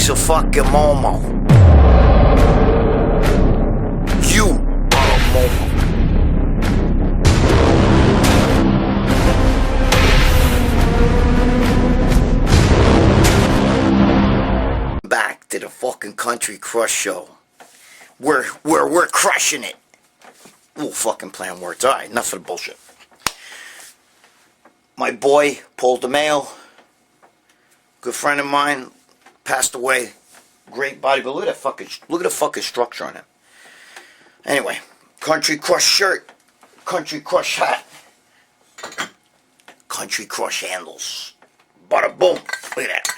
piece of fucking Momo. You are a Momo. Back to the fucking Country Crush show. We're crushing it. Ooh, fucking playing words. Alright, enough of the bullshit. My boy, Paul DeMayo, good friend of mine, passed away. Great bodybuilder. Look at the fucking structure on it. Anyway, Country Crush shirt, Country Crush hat, Country Crush handles. Bada boom. Look at that.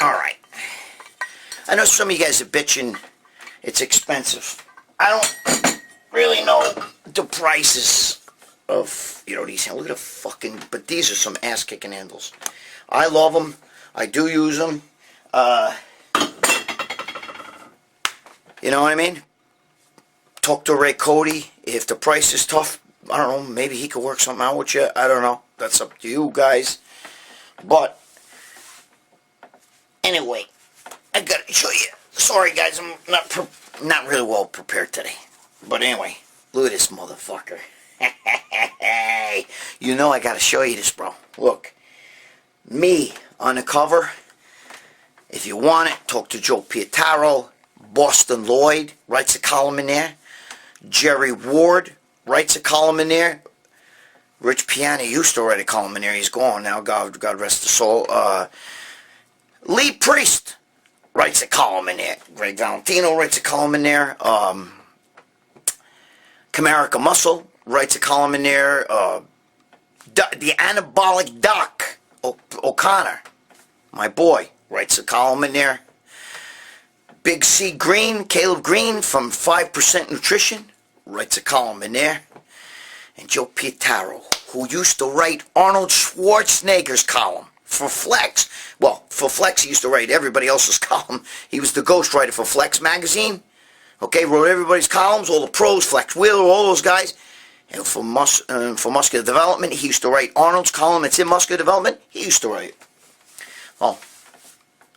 Alright. I know some of you guys are bitching it's expensive. I don't really know the prices of, these handles. Look at the fucking, but these are some ass-kicking handles. I love them. I do use them. You know what I mean? Talk to Ray Cody. If the price is tough, I don't know, maybe he could work something out with you. I don't know. That's up to you guys. But, anyway, I gotta show you. Sorry guys, I'm not really well prepared today. But anyway, look at this motherfucker. You know I gotta show you this, bro. Look. Me on the cover. If you want it, talk to Joe Pietaro. Boston Lloyd writes a column in there. Jerry Ward writes a column in there. Rich Piana used to write a column in there. He's gone now. God rest his soul. Lee Priest writes a column in there. Gregg Valentino writes a column in there. Comerica Muscle writes a column in there. The Anabolic Doc O'Connor, my boy, writes a column in there. Big C Green, Caleb Green from 5% Nutrition, writes a column in there. And Joe Pietaro, who used to write Arnold Schwarzenegger's column for Flex. Well, for Flex he used to write everybody else's column. He was the ghostwriter for Flex magazine. Okay, wrote everybody's columns, all the pros, Flex Wheeler, all those guys. And for Muscular Development, he used to write Arnold's column. It's in Muscular Development. He used to write. Oh,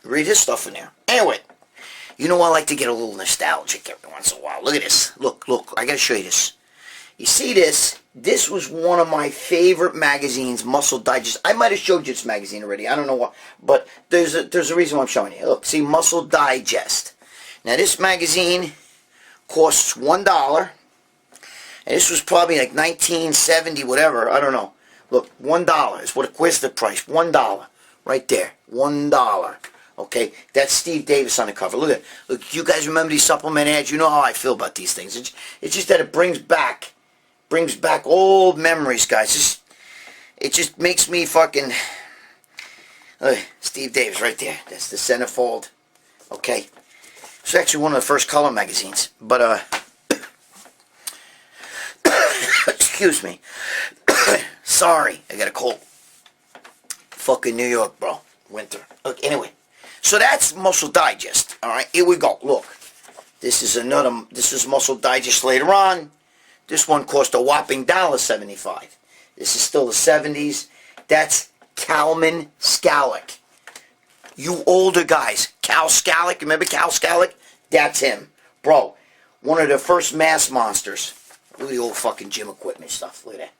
read his stuff in there. Anyway, you know I like to get a little nostalgic every once in a while. Look at this. Look, I gotta show you this. You see this? This was one of my favorite magazines, Muscle Digest. I might have showed you this magazine already. I don't know what, but there's a reason why I'm showing you. Look, see, Muscle Digest. Now this magazine costs $1. And this was probably like 1970, whatever. I don't know. Look, $1 is what. Where's the price? $1, right there. $1. Okay, that's Steve Davis on the cover. Look at it. Look, you guys remember these supplement ads? You know how I feel about these things. It's just that it brings back old memories, guys. It just makes me fucking. Steve Davis right there. That's the centerfold. Okay, it's actually one of the first color magazines. But excuse me. Sorry, I got a cold. Fucking New York, bro. Winter. Look, anyway. So that's Muscle Digest. Alright, here we go. Look. This is Muscle Digest later on. This one cost a whopping $1.75. This is still the 70s. That's Kalman Skalick. You older guys. Cal Skalick. Remember Cal Skalick? That's him. Bro, one of the first mass monsters. Look at the old fucking gym equipment stuff. Look at that.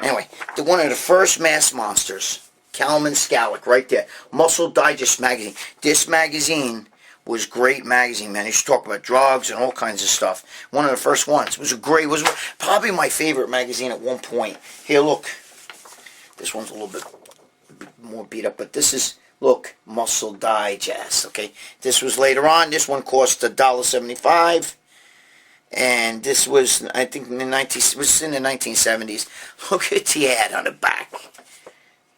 Anyway, one of the first mass monsters, Kalman Skalick, right there. Muscle Digest magazine. This magazine was great magazine, man. It used to talk about drugs and all kinds of stuff. One of the first ones. It was probably my favorite magazine at one point. Here, look. This one's a little bit more beat up, but this is, look, Muscle Digest, okay? This was later on. This one cost $1.75. And this was, I think, in the 1970s. Look at the ad on the back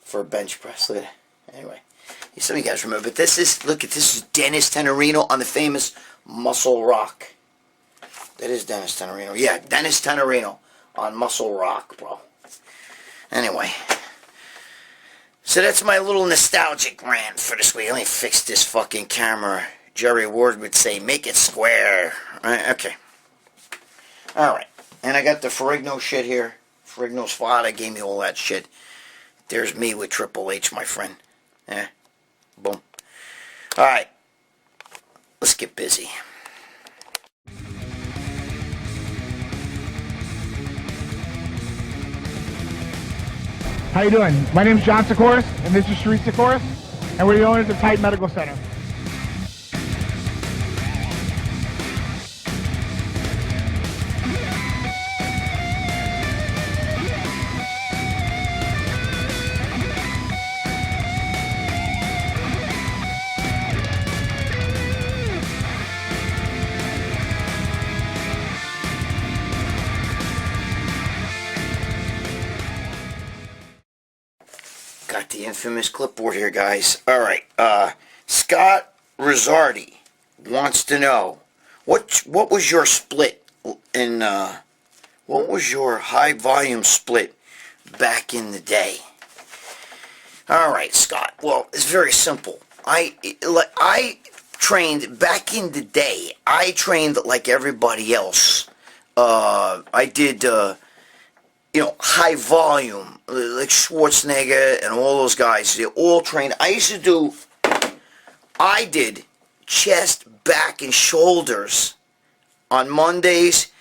for a bench press. Look at that. Anyway, some of you guys remember, but this is Dennis Tenorino on the famous Muscle Rock. That is Dennis Tenorino. Yeah, Dennis Tenorino on Muscle Rock, bro. Anyway, so that's my little nostalgic rant for this week. Let me fix this fucking camera. Jerry Ward would say, make it square. All right, okay. Alright, and I got the Ferrigno shit here. Ferrigno's father gave me all that shit. There's me with Triple H, my friend. Boom. All right, let's get busy. How you doing? My name is John Sikoris, and this is Sharice Sikoris, and we're the owners of Titan Medical Center. Got the infamous clipboard here, guys. All right, Scott Rizzardi wants to know what was your split in what was your high volume split back in the day? All right, Scott. Well, it's very simple. I trained back in the day. I trained like everybody else. I did. High volume, like Schwarzenegger and all those guys, they all trained. I did chest, back, and shoulders on Mondays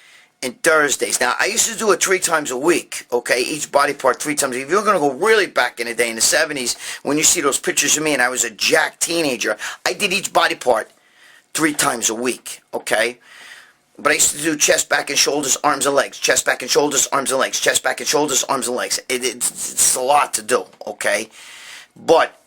and Thursdays. Now, I used to do it 3 times a week, okay, each body part 3 times. If you're going to go really back in the day, in the 70s, when you see those pictures of me and I was a jacked teenager, I did each body part 3 times a week, okay? But I used to do chest, back, and shoulders, arms, and legs. Chest, back, and shoulders, arms, and legs. Chest, back, and shoulders, arms, and legs. It's a lot to do, okay? But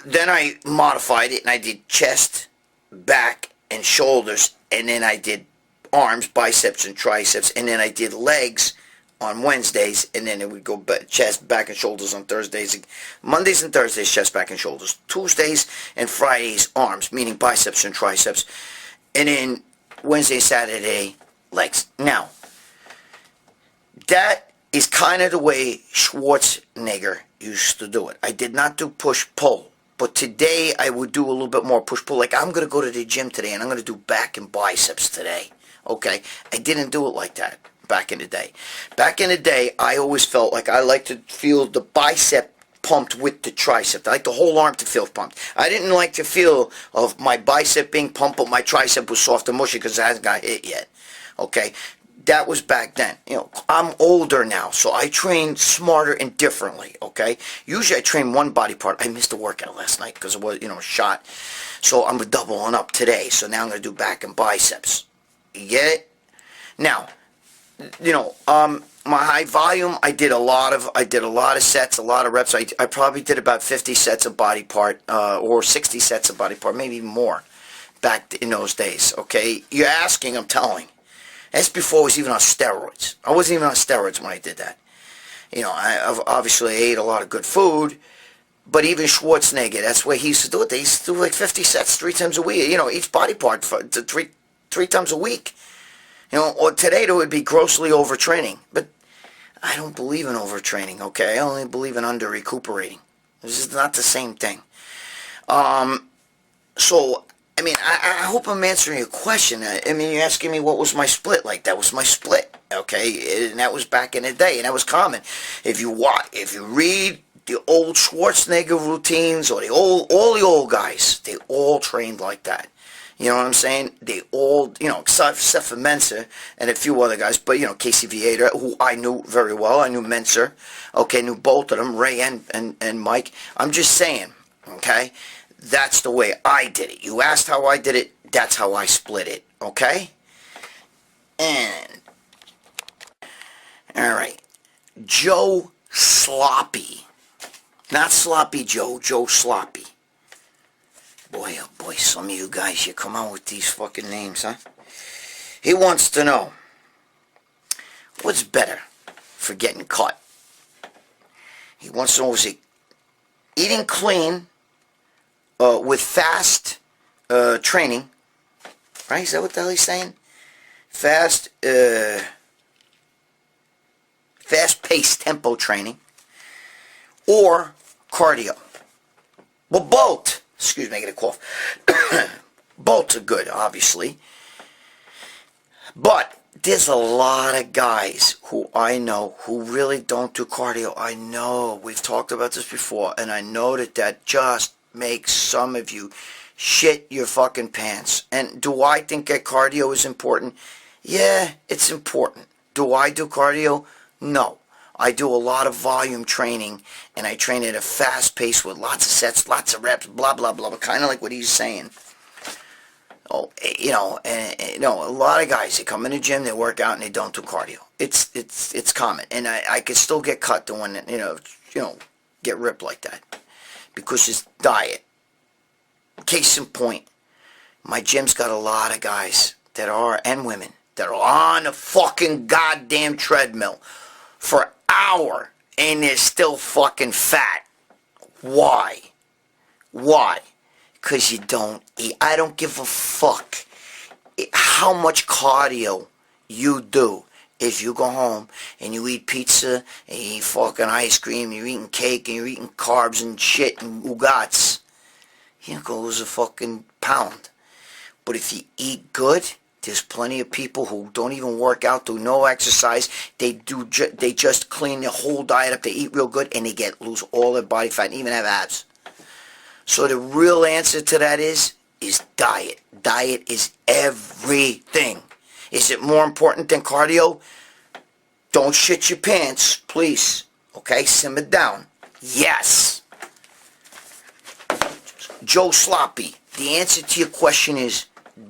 then I modified it, and I did chest, back, and shoulders, and then I did arms, biceps, and triceps, and then I did legs on Wednesdays, and then it would go chest, back, and shoulders on Thursdays. Mondays and Thursdays, chest, back, and shoulders. Tuesdays and Fridays, arms, meaning biceps and triceps. And then Wednesday, Saturday, legs. Now, that is kind of the way Schwarzenegger used to do it. I did not do push-pull, but today I would do a little bit more push-pull. Like, I'm going to go to the gym today, and I'm going to do back and biceps today, okay? I didn't do it like that back in the day. Back in the day, I always felt like I like to feel the bicep pumped with the tricep. I like the whole arm to feel pumped. I didn't like to feel of my bicep being pumped, but my tricep was soft and mushy because it hasn't got hit yet. Okay, that was back then. I'm older now, so I train smarter and differently. Okay, usually I train one body part. I missed a workout last night because it was shot. So I'm doubling up today. So now I'm gonna do back and biceps. You get it? Now, my high volume, I did a lot of sets, a lot of reps. I probably did about 50 sets of body part, or 60 sets of body part, maybe even more, back in those days, okay? You're asking, I'm telling. That's before I was even on steroids. I wasn't even on steroids when I did that. I obviously ate a lot of good food, but even Schwarzenegger, that's where he used to do it. They used to do like 50 sets 3 times a week, each body part for three times a week. Or today it would be grossly overtraining, but I don't believe in overtraining, okay? I only believe in under-recuperating. This is not the same thing. So, I hope I'm answering your question. You're asking me what was my split like. That was my split, okay? And that was back in the day, and that was common. If you read the old Schwarzenegger routines, or all the old guys, they all trained like that. You know what I'm saying? They all, except for Menser and a few other guys, but, Casey Vieta, who I knew very well. I knew Menser, okay, knew both of them, Ray and Mike. I'm just saying, okay? That's the way I did it. You asked how I did it, that's how I split it, okay? And, all right, Joe Sloppy. Not Sloppy Joe, Joe Sloppy. Boy, oh boy, some of you guys, you come out with these fucking names, huh? He wants to know, what's better for getting cut? He wants to know, is it eating clean with fast training, right? Is that what the hell he's saying? Fast-paced tempo training, or cardio? Well, both. Excuse me, I get a cough. Both are good, obviously. But there's a lot of guys who I know who really don't do cardio. I know. We've talked about this before, and I know that just makes some of you shit your fucking pants. And do I think that cardio is important? Yeah, it's important. Do I do cardio? No. I do a lot of volume training, and I train at a fast pace with lots of sets, lots of reps, blah, blah, blah, kind of like what he's saying. Oh, a lot of guys, they come in the gym, they work out, and they don't do cardio. It's common, and I can still get cut doing it, get ripped like that, because it's diet. Case in point, my gym's got a lot of guys and women, that are on the fucking goddamn treadmill for an hour, and they're still fucking fat. Why? Because you don't eat. I don't give a fuck how much cardio you do. If you go home and you eat pizza and you eat fucking ice cream, you're eating cake and you're eating carbs and shit and ougats, you go lose a fucking pound. But if you eat good, there's plenty of people who don't even work out, do no exercise. They just clean their whole diet up. They eat real good and they lose all their body fat and even have abs. So the real answer to that is diet. Diet is everything. Is it more important than cardio? Don't shit your pants, please. Okay, simmer down. Yes. Joe Sloppy, the answer to your question is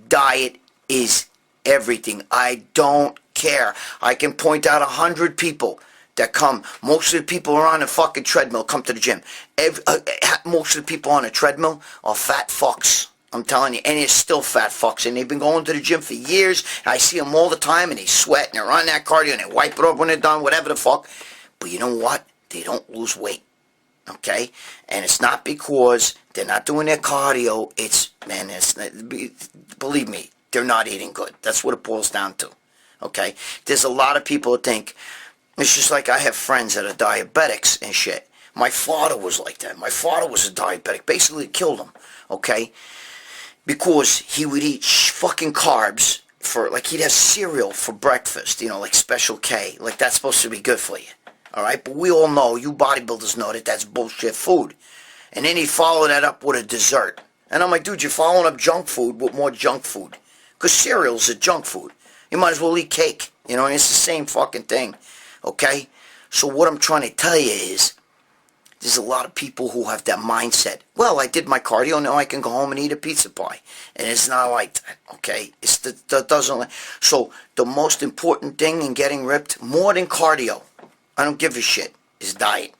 diet is everything. I don't care. I can point out 100 people that come. Most of the people who are on a fucking treadmill come to the gym. Most of the people on a treadmill are fat fucks. I'm telling you. And they're still fat fucks. And they've been going to the gym for years. And I see them all the time. And they sweat. And they're on that cardio. And they wipe it off when they're done. Whatever the fuck. But you know what? They don't lose weight. Okay? And it's not because they're not doing their cardio. Believe me, they're not eating good. That's what it boils down to. Okay? There's a lot of people who think, it's just like I have friends that are diabetics and shit. My father was like that. My father was a diabetic. Basically, it killed him. Okay? Because he would eat fucking carbs he'd have cereal for breakfast, like Special K. Like, that's supposed to be good for you. Alright? But we all know, you bodybuilders know that that's bullshit food. And then he'd follow that up with a dessert. And I'm like, dude, you're following up junk food with more junk food. Because cereal's a junk food. You might as well eat cake. And it's the same fucking thing. Okay? So what I'm trying to tell you is, there's a lot of people who have that mindset. Well, I did my cardio, now I can go home and eat a pizza pie. And it's not like that, okay? So the most important thing in getting ripped, more than cardio, I don't give a shit, is diet.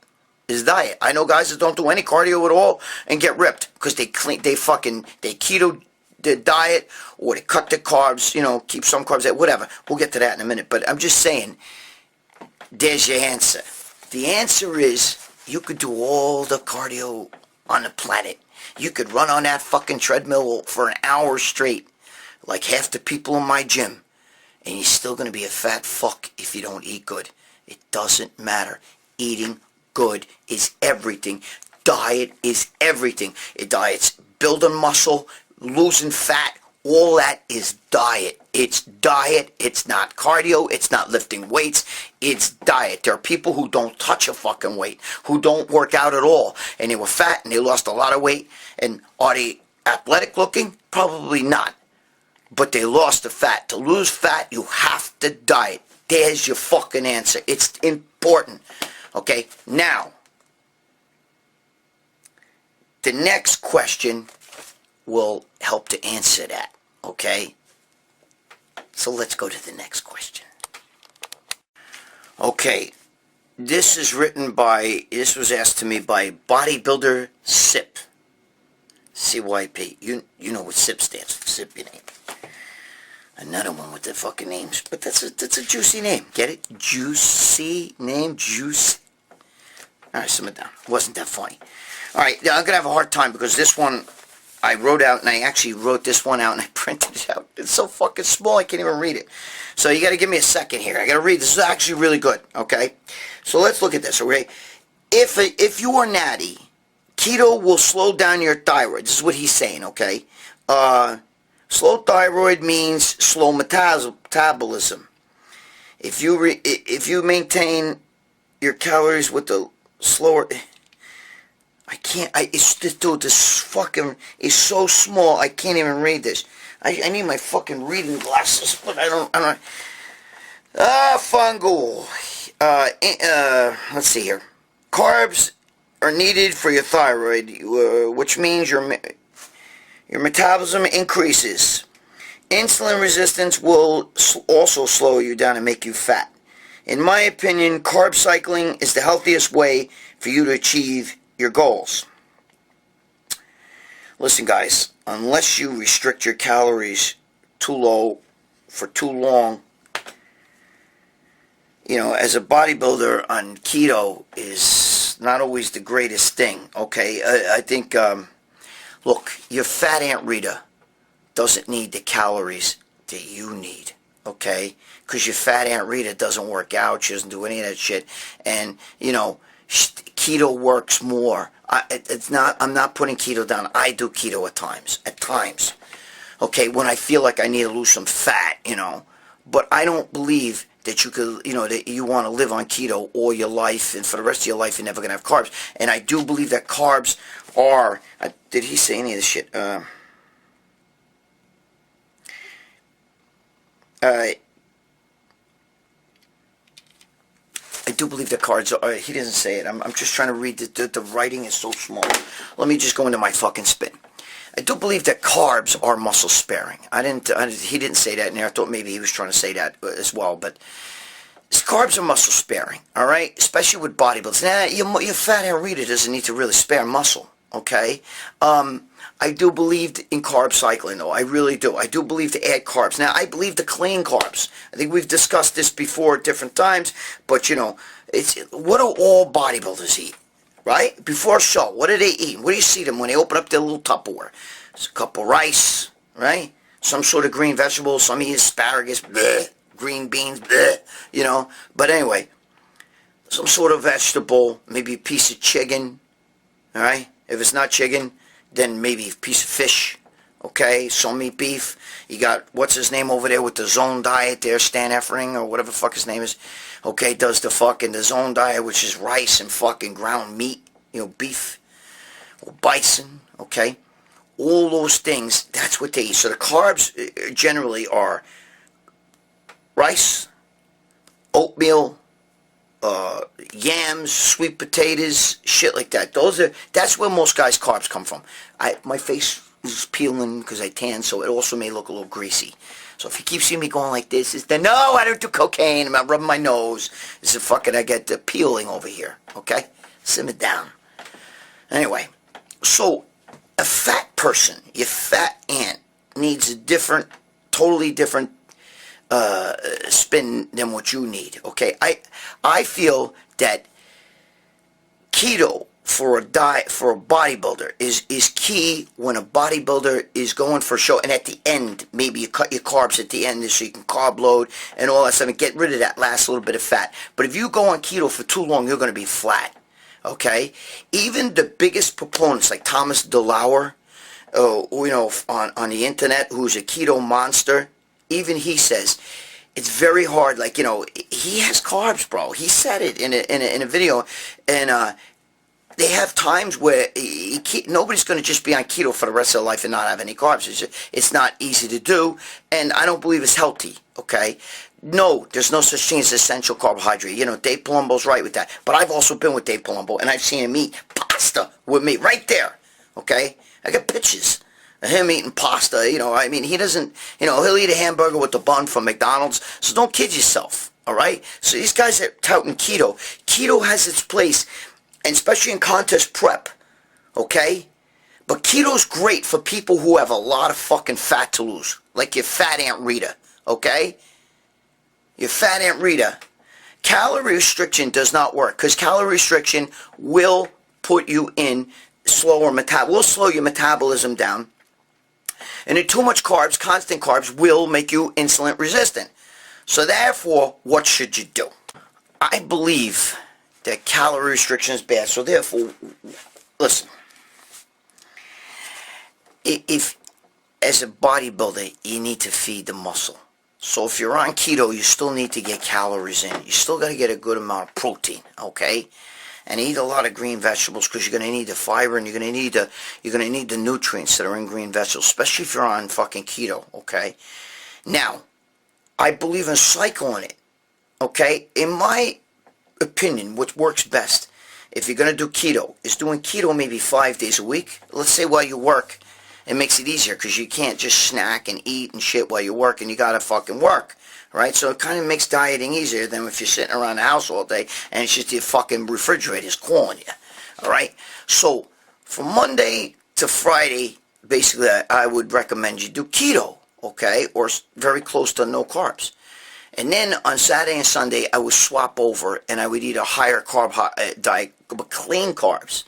I know guys that don't do any cardio at all and get ripped because they keto their diet, or they cut their carbs, keep some carbs out, whatever. We'll get to that in a minute. But I'm just saying, there's your answer. The answer is, you could do all the cardio on the planet. You could run on that fucking treadmill for an hour straight, like half the people in my gym, and you're still going to be a fat fuck if you don't eat good. It doesn't matter. Eating good is everything. Diet is everything. Diet's building muscle, losing fat, all that is diet. It's diet. It's not cardio. It's not lifting weights. It's diet. There are people who don't touch a fucking weight, who don't work out at all, and they were fat and they lost a lot of weight. And are they athletic looking? Probably not. But they lost the fat. To lose fat, you have to diet. There's your fucking answer. It's important. Okay? Now, the next question will help to answer that. Okay? So let's go to the next question. Okay. This was asked to me by bodybuilder Sip. CYP. You know what Sip stands for. Sip your name. Another one with the fucking names. But that's a juicy name. Get it? Juicy name. Juice. Alright, simmer down. Wasn't that funny. Alright, now I'm going to have a hard time because this one I wrote out, and I actually wrote this one out and I printed it out. It's so fucking small I can't even read it. So you got to give me a second here. I got to read. This is actually really good, okay? So let's look at this, okay? If you are natty, keto will slow down your thyroid. This is what he's saying, okay? Slow thyroid means slow metabolism. If you maintain your calories with the slower... Dude, this fucking is so small, I can't even read this. I need my fucking reading glasses, but I don't. Fungal. Let's see here. Carbs are needed for your thyroid, which means your metabolism increases. Insulin resistance will also slow you down and make you fat. In my opinion, carb cycling is the healthiest way for you to achieve your goals. Listen, guys, unless you restrict your calories too low for too long, as a bodybuilder on keto is not always the greatest thing, okay? I think, look, your fat Aunt Rita doesn't need the calories that you need, okay? Because your fat Aunt Rita doesn't work out, she doesn't do any of that shit, and, keto works more. I'm not putting keto down. I do keto at times, okay, when I feel like I need to lose some fat, but I don't believe that you could, that you want to live on keto all your life, and for the rest of your life, you're never going to have carbs. And I do believe that carbs are, did he say any of this shit? I do believe the cards are, he doesn't say it. I'm just trying to read, the writing is so small. Let me just go into my fucking spin. I do believe that carbs are muscle sparing. He didn't say that in there. I thought maybe he was trying to say that as well, but carbs are muscle sparing, all right? Especially with bodybuilders. Now, your fat Aunt Rita doesn't need to really spare muscle, okay? I do believe in carb cycling, though. I really do. I do believe to add carbs. Now, I believe the clean carbs. I think we've discussed this before at different times, but, it's what do all bodybuilders eat, right? Before a show, what do they eat? What do you see them when they open up their little Tupperware? It's a cup of rice, right? Some sort of green vegetables. Some eat asparagus, bleh. Green beans, bleh, But anyway, some sort of vegetable, maybe a piece of chicken, all right? If it's not chicken, then maybe a piece of fish, okay? Some meat beef. You got, what's his name over there with the zone diet there, Stan Effering, or whatever the fuck his name is, okay, does the zone diet, which is rice and fucking ground meat, beef, or bison, okay? All those things, that's what they eat. So the carbs generally are rice, oatmeal, yams, sweet potatoes, shit like that. That's where most guys' carbs come from. My face is peeling because I tan, so it also may look a little greasy. So if you keep seeing me going like this, no, I don't do cocaine. I'm not rubbing my nose. I get the peeling over here. Okay, simmer down. Anyway, so a fat person, your fat aunt, needs a totally different spin than what you need, okay? I feel that keto for a bodybuilder is key when a bodybuilder is going for a show, and at the end, maybe you cut your carbs at the end so you can carb load and all that stuff and get rid of that last little bit of fat. But if you go on keto for too long, you're going to be flat, okay? Even the biggest proponents like Thomas DeLauer, on the internet, who's a keto monster, even he says it's very hard. Like, he has carbs, bro. He said it in a video, and they have times where nobody's going to just be on keto for the rest of their life and not have any carbs. It's not easy to do, and I don't believe it's healthy, okay? No, there's no such thing as essential carbohydrate. Dave Palumbo's right with that. But I've also been with Dave Palumbo, and I've seen him eat pasta with me right there, okay? I got pictures of him eating pasta, he doesn't, he'll eat a hamburger with the bun from McDonald's, so don't kid yourself, all right? So these guys are touting keto. Keto has its place, and especially in contest prep, okay? But keto's great for people who have a lot of fucking fat to lose, like your fat Aunt Rita, okay? Your fat Aunt Rita. Calorie restriction does not work, because calorie restriction will put you in will slow your metabolism down. And too much carbs, constant carbs, will make you insulin resistant. So therefore, what should you do? I believe that calorie restriction is bad. So therefore, listen. If, as a bodybuilder, you need to feed the muscle. So if you're on keto, you still need to get calories in. You still got to get a good amount of protein, okay? and eat a lot of green vegetables, because you're going to need the fiber and you're going to need the nutrients that are in green vegetables, especially if you're on fucking keto, okay? Now, I believe in cycling it, okay? In my opinion, what works best, if you're going to do keto, is doing keto maybe 5 days a week. Let's say while you work, it makes it easier because you can't just snack and eat and shit while you work, and you got to fucking work, right? So it kind of makes dieting easier than if you're sitting around the house all day and it's just your fucking refrigerator's calling you, all right? So from Monday to Friday, basically, I would recommend you do keto, okay, or very close to no carbs. And then on Saturday and Sunday, I would swap over and I would eat a higher carb diet, but clean carbs,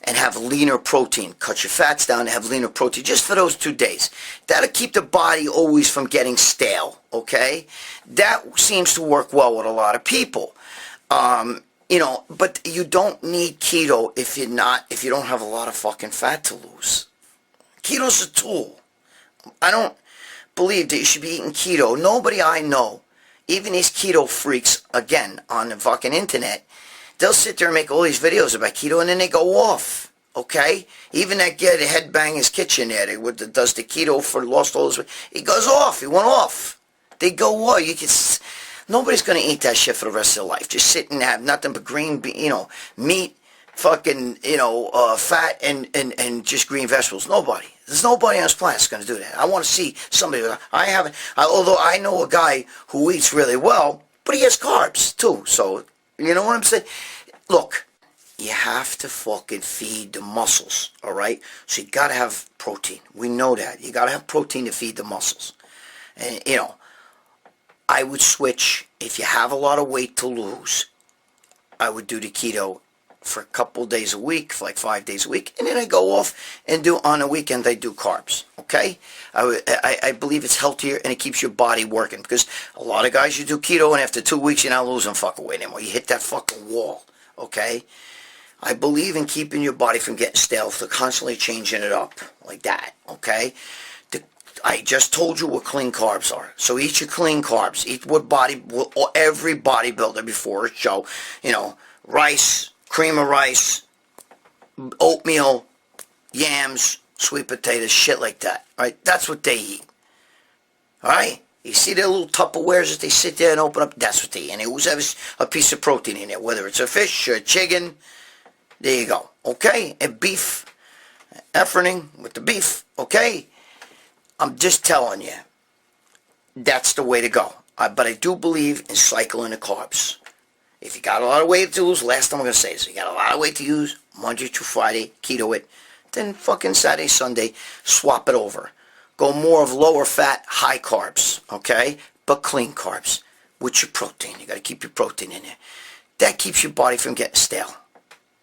and have leaner protein. Cut your fats down and have leaner protein just for those 2 days. That'll keep the body always from getting stale, okay? That seems to work well with a lot of people. You know, but you don't need keto if you don't have a lot of fucking fat to lose. Keto's a tool. I don't believe that you should be eating keto. Nobody I know, even these keto freaks, again, on the fucking internet, they'll sit there and make all these videos about keto and then they go off, okay? Even that guy, the Headbangers Kitchen there, that does the keto for lost all his weight, he goes off. He went off. They go off. Nobody's going to eat that shit for the rest of their life. Just sit and have nothing but green, meat, fucking, fat, and just green vegetables. Nobody. There's nobody on this planet that's going to do that. I want to see somebody. Although I know a guy who eats really well, but he has carbs too. So, you know what I'm saying? Look, you have to fucking feed the muscles, all right? So you got to have protein. We know that. You got to have protein to feed the muscles. And, I would switch, if you have a lot of weight to lose, I would do the keto for a couple days a week, for like 5 days a week, and then I go off and do, on a weekend, I do carbs, okay? I believe it's healthier and it keeps your body working, because a lot of guys, you do keto and after 2 weeks, you're not losing fucking weight anymore. You hit that fucking wall, okay? I believe in keeping your body from getting stale, so constantly changing it up like that, okay? I just told you what clean carbs are. So eat your clean carbs. Eat what every bodybuilder before a show, rice, cream of rice, oatmeal, yams, sweet potatoes, shit like that. Right? That's what they eat. All right? You see their little Tupperwares that they sit there and open up? That's what they eat. And they always have a piece of protein in it, whether it's a fish or a chicken. There you go. Okay? And beef, efferning with the beef. Okay? I'm just telling you, that's the way to go. But I do believe in cycling the carbs. If you got a lot of weight to lose, last time I'm going to say this, you got a lot of weight to use, Monday through Friday, keto it, then fucking Saturday, Sunday, swap it over. Go more of lower fat, high carbs, okay? But clean carbs with your protein. You got to keep your protein in there. That keeps your body from getting stale.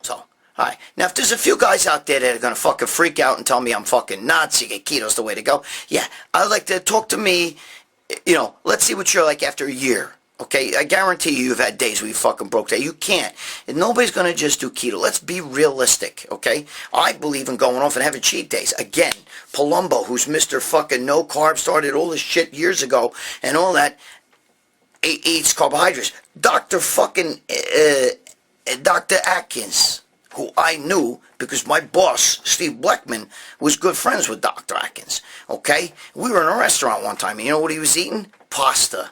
So, all right. Now, if there's a few guys out there that are going to fucking freak out and tell me I'm fucking nuts, you get keto's the way to go, yeah, I'd like to talk to me, let's see what you're like after a year, okay? I guarantee you've had days where you fucking broke that. You can't. And nobody's going to just do keto. Let's be realistic, okay? I believe in going off and having cheat days. Again, Palumbo, who's Mr. fucking no carb, started all this shit years ago and all that, eats carbohydrates. Dr. Atkins, who I knew because my boss, Steve Bleckman, was good friends with Dr. Atkins, okay? We were in a restaurant one time, and you know what he was eating? Pasta.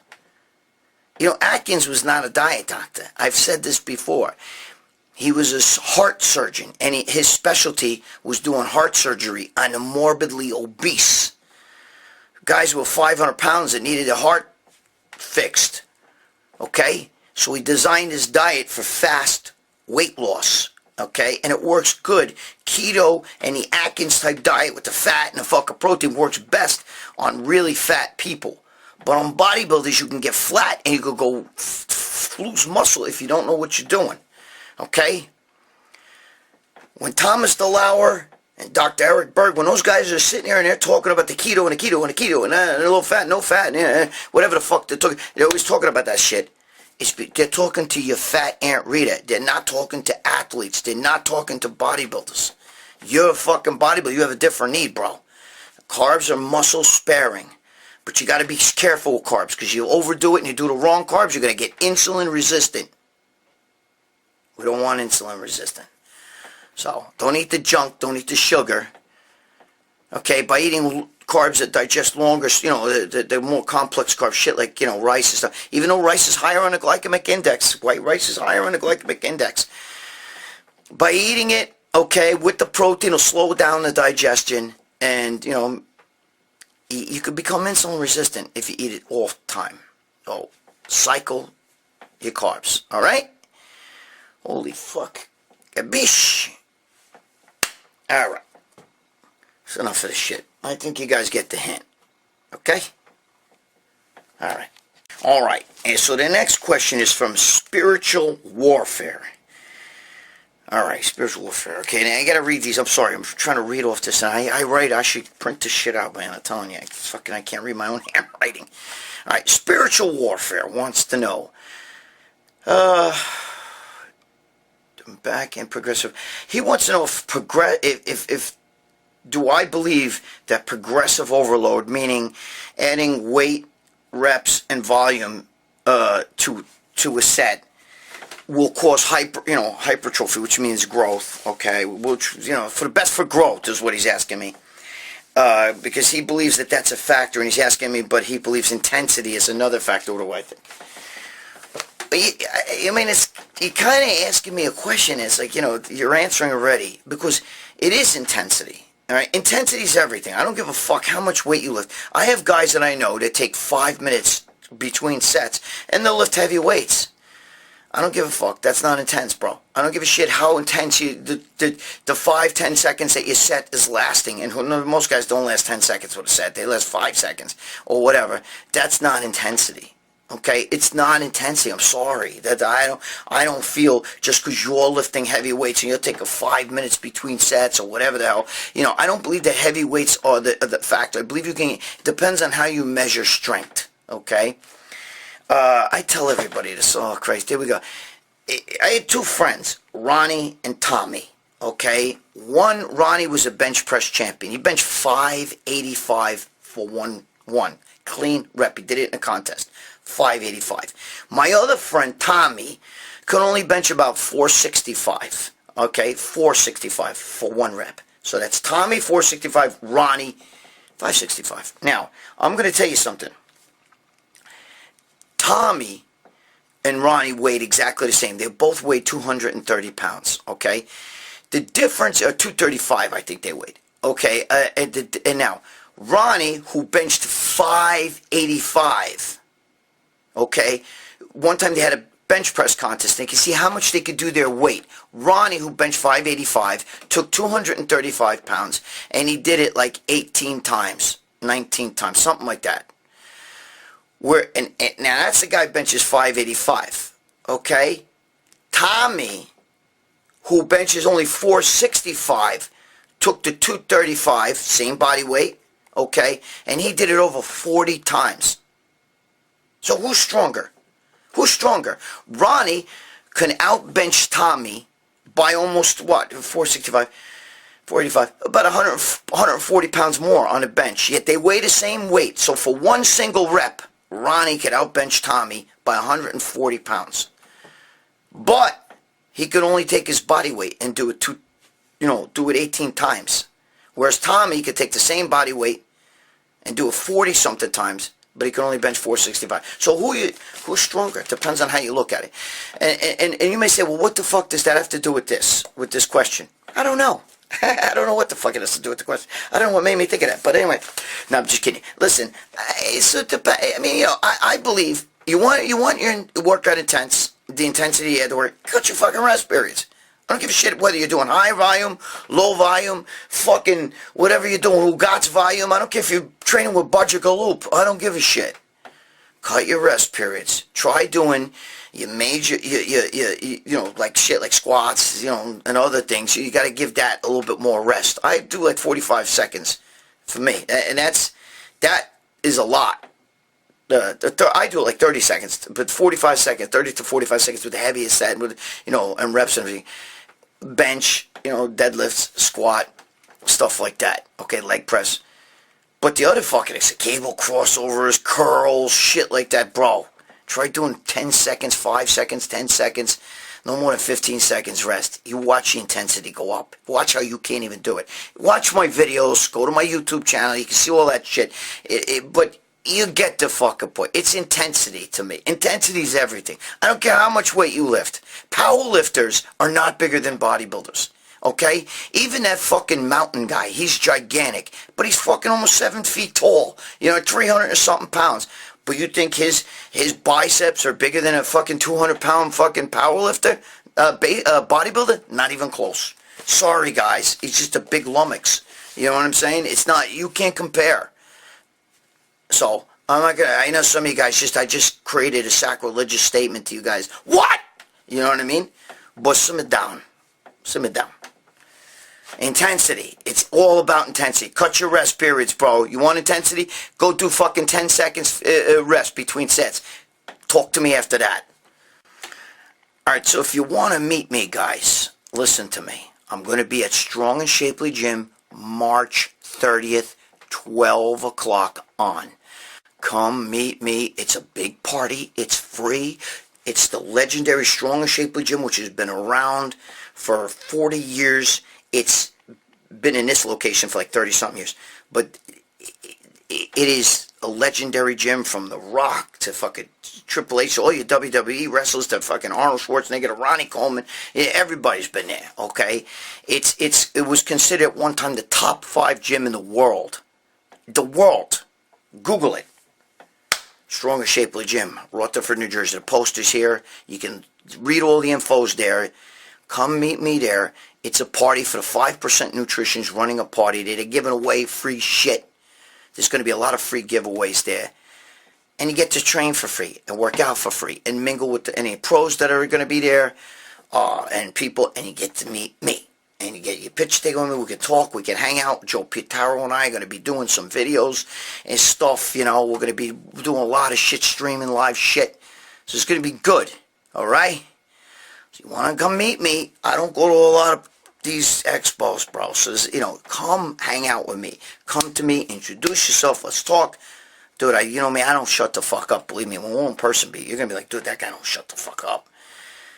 Atkins was not a diet doctor. I've said this before. He was a heart surgeon, and his specialty was doing heart surgery on the morbidly obese. Guys with 500 pounds that needed a heart fixed, okay? So he designed his diet for fast weight loss. Okay, and it works good. Keto and the Atkins type diet with the fat and the fucking protein works best on really fat people. But on bodybuilders, you can get flat and you could go lose muscle if you don't know what you're doing. Okay? When Thomas DeLauer and Dr. Eric Berg, when those guys are sitting here and they're talking about the keto and the keto and the keto and a little fat, no fat, and whatever the fuck they're talking, they're always talking about that shit. They're talking to your fat Aunt Rita. They're not talking to athletes. They're not talking to bodybuilders. You're a fucking bodybuilder. You have a different need, bro. Carbs are muscle sparing. But you got to be careful with carbs, because you overdo it and you do the wrong carbs, you're going to get insulin resistant. We don't want insulin resistant. So don't eat the junk, don't eat the sugar. Okay, by eating carbs that digest longer, you know, the more complex carbs, shit like, you know, rice and stuff. Even though rice is higher on the glycemic index, white rice is higher on the glycemic index. By eating it, okay, with the protein, it'll slow down the digestion, and, you know, you could become insulin resistant if you eat it all the time. So, cycle your carbs, all right? Holy fuck. Gabish. All right. That's enough of this shit. I think you guys get the hint. Okay? All right. All right. And so the next question is from Spiritual Warfare. All right, Spiritual Warfare. Okay, now I got to read these. I'm sorry. I'm trying to read off this. And I write. I should print this shit out, man. I'm telling you. I can't read my own handwriting. All right. Spiritual Warfare wants to know. Back in progressive. He wants to know if do I believe that progressive overload, meaning adding weight, reps, and volume to a set, will cause hypertrophy, which means growth. Okay, which, you know, for growth is what he's asking me, because he believes that that's a factor, and he's asking me, but he believes intensity is another factor. What do I think? I mean, you're kind of asking me a question. It's like, you know, you're answering already, because it is intensity. All right, intensity is everything. I don't give a fuck how much weight you lift. I have guys that I know that take 5 minutes between sets, and they'll lift heavy weights. I don't give a fuck. That's not intense, bro. I don't give a shit how intense the 5-10 seconds that you set is lasting. And most guys don't last 10 seconds with a set. They last 5 seconds or whatever. That's not intensity. Okay, it's not intensity. I'm sorry that I don't feel just because you're lifting heavy weights and you're taking 5 minutes between sets or whatever the hell. You know, I don't believe that heavy weights are the factor. I believe it depends on how you measure strength. Okay, I tell everybody this. Oh Christ, here we go. I had 2 friends, Ronnie and Tommy. Okay, Ronnie was a bench press champion. He benched 585 for one clean rep. He did it in a contest. 585. My other friend Tommy could only bench about 465. Okay, 465 for 1 rep. So that's Tommy 465, Ronnie 565. Now, I'm going to tell you something. Tommy and Ronnie weighed exactly the same. They both weighed 230 pounds. Okay, the difference, 235, I think they weighed. Okay, and now Ronnie, who benched 585. Okay, one time they had a bench press contest. They could see how much they could do their weight. Ronnie, who benched 585, took 235 pounds, and he did it like 18 times, 19 times, something like that. And now that's the guy who benches 585. Okay, Tommy, who benches only 465, took the 235, same body weight. Okay, and he did it over 40 times. So who's stronger? Who's stronger? Ronnie can outbench Tommy by almost, what, 465, 485, about 140 pounds more on a bench. Yet they weigh the same weight. So for one single rep, Ronnie could outbench Tommy by 140 pounds. But he could only take his body weight and do it do it 18 times. Whereas Tommy could take the same body weight and do it 40-something times, but he can only bench 465. So who's stronger? It depends on how you look at it. And you may say, well, what the fuck does that have to do with this question? I don't know. I don't know what the fuck it has to do with the question. I don't know what made me think of that. But anyway, no, I'm just kidding. Listen, I believe you want your workout intense, the intensity you had to work, cut your fucking rest periods. I don't give a shit whether you're doing high volume, low volume, fucking whatever you're doing, Rugat's volume. I don't care if you're training with Budget Galoop. I don't give a shit. Cut your rest periods. Try doing your major, like shit like squats, and other things. You got to give that a little bit more rest. I do like 45 seconds for me, and that is a lot. I do it like 30 seconds, but 45 seconds, 30 to 45 seconds with the heaviest set, with and reps and everything. Bench, deadlifts, squat, stuff like that. Okay, leg press. But the other fucking is cable crossovers, curls, shit like that, bro. Try doing 10 seconds, 5 seconds, 10 seconds. No more than 15 seconds rest. You watch the intensity go up. Watch how you can't even do it. Watch my videos. Go to my YouTube channel. You can see all that shit. But you get the fucking point. It's intensity to me. Intensity is everything. I don't care how much weight you lift. Power lifters are not bigger than bodybuilders. Okay? Even that fucking mountain guy, he's gigantic. But he's fucking almost 7 feet tall. 300 and something pounds. But you think his biceps are bigger than a fucking 200-pound fucking power lifter? Bodybuilder? Not even close. Sorry, guys. He's just a big lummox. You know what I'm saying? It's not, you can't compare. So, I'm not gonna, I know some of you guys I just created a sacrilegious statement to you guys. What? You know what I mean? But simmer down. Simmer down. Intensity. It's all about intensity. Cut your rest periods, bro. You want intensity? Go do fucking 10 seconds rest between sets. Talk to me after that. Alright, so if you want to meet me, guys, listen to me. I'm going to be at Strong and Shapely Gym March 30th, 12 o'clock on. Come meet me. It's a big party. It's free. It's the legendary Strong and Shapely Gym, which has been around for 40 years. It's been in this location for like 30-something years. But it is a legendary gym, from The Rock to fucking Triple H, all your WWE wrestlers to fucking Arnold Schwarzenegger to Ronnie Coleman. Everybody's been there, okay? It was considered at one time the top 5 gym in the world. The world. Google it. Strong and Shapely Gym, Rutherford, New Jersey. The poster's here. You can read all the infos there. Come meet me there. It's a party for the 5% Nutrition's running a party. They're giving away free shit. There's going to be a lot of free giveaways there. And you get to train for free and work out for free and mingle with any pros that are going to be there and people, and you get to meet me. And you get your pitch thing on me. We can talk. We can hang out. Joe Pitaro and I are going to be doing some videos and stuff. We're going to be doing a lot of shit, streaming live shit. So it's going to be good. All right? So you want to come meet me? I don't go to a lot of these expos, bro. So, come hang out with me. Come to me. Introduce yourself. Let's talk. Dude, I don't shut the fuck up. Believe me, when one person you're going to be like, dude, that guy don't shut the fuck up.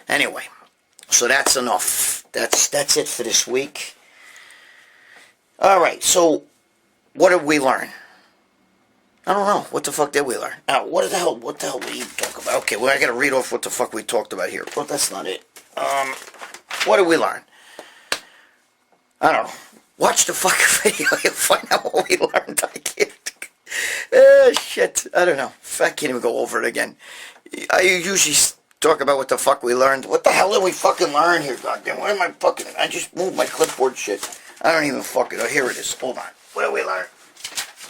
Anyway, so that's enough. That's it for this week. All right, so what did we learn? I don't know. What the fuck did we learn? What the hell did we talk about? Okay, well, I got to read off what the fuck we talked about here. Well, that's not it. What did we learn? I don't know. Watch the fucking video. You'll find out what we learned. I can't. Shit. I don't know. I can't even go over it again. I usually talk about what the fuck we learned. What the hell did we fucking learn here, goddamn? What am I fucking... I just moved my clipboard shit. I don't even fucking... Oh, here it is. Hold on. What did we learn?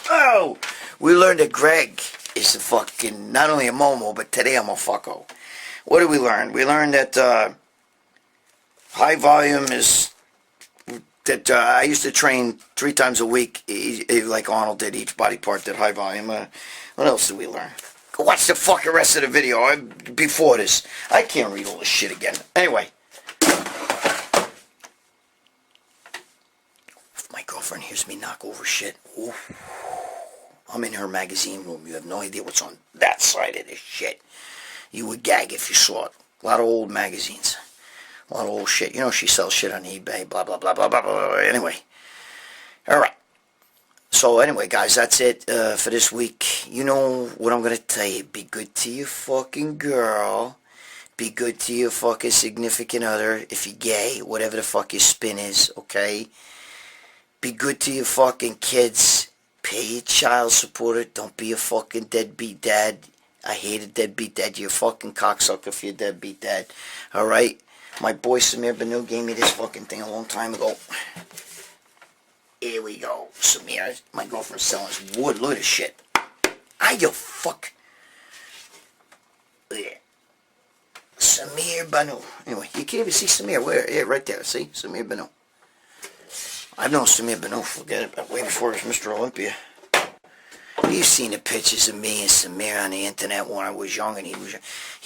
Oh! We learned that Greg is a fucking... Not only a momo, but today I'm a fucko. What did we learn? We learned that high volume is... That I used to train 3 times a week, like Arnold did. Each body part did high volume. What else did we learn? Go watch the fucking rest of the video before this. I can't read all this shit again. Anyway. If my girlfriend hears me knock over shit, ooh, I'm in her magazine room. You have no idea what's on that side of this shit. You would gag if you saw it. A lot of old magazines. A lot of old shit. She sells shit on eBay, blah, blah, blah, blah, blah, blah. Anyway. Alright. So anyway, guys, that's it for this week. You know what I'm going to tell you. Be good to your fucking girl. Be good to your fucking significant other. If you're gay, whatever the fuck your spin is, okay? Be good to your fucking kids. Pay your child support. Don't be a fucking deadbeat dad. I hate a deadbeat dad. You're a fucking cocksucker if you're a deadbeat dad. Alright? My boy Samir Banu gave me this fucking thing a long time ago. Here we go. Samir, my girlfriend's selling this wood. Look at this shit. You fuck. Yeah. Samir Banu. Anyway, you can't even see Samir. Where? Yeah, right there. See? Samir Banu. I've known Samir Banu, forget it, way before he was Mr. Olympia. You've seen the pictures of me and Samir on the internet when I was young, and he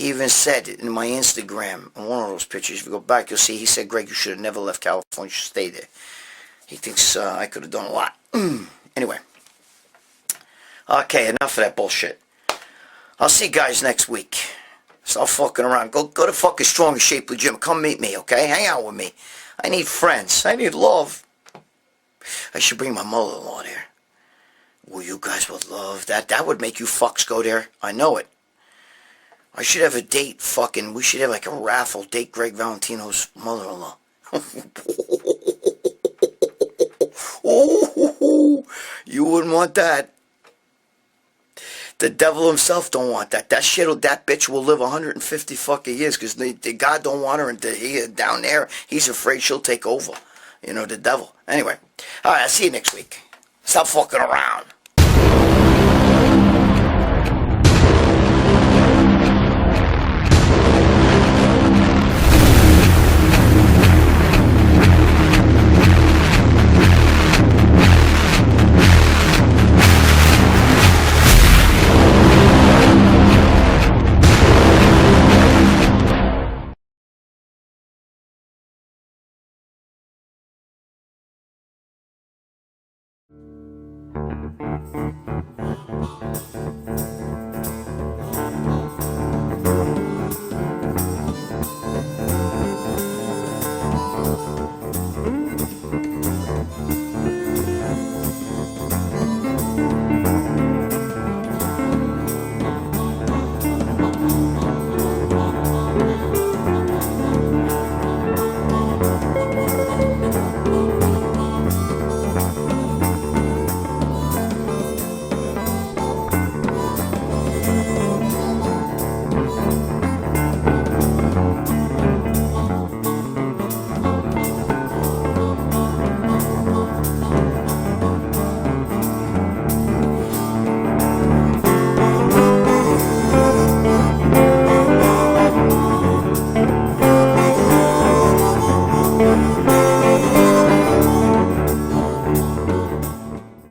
even said it in my Instagram, in one of those pictures, if you go back, you'll see, he said, Greg, you should have never left California, you should stay there. He thinks I could have done a lot. Anyway. Okay, enough of that bullshit. I'll see you guys next week. Stop fucking around. Go to fucking Strong and Shapely Gym. Come meet me, okay? Hang out with me. I need friends. I need love. I should bring my mother-in-law there. Well, you guys would love that. That would make you fucks go there. I know it. I should have a date, fucking. We should have like a raffle. Date Gregg Valentino's mother-in-law. Oh, you wouldn't want that. The devil himself don't want that. That bitch will live 150 fucking years because God don't want her, and down there, he's afraid she'll take over. You know, the devil. Anyway, all right, I'll see you next week. Stop fucking around.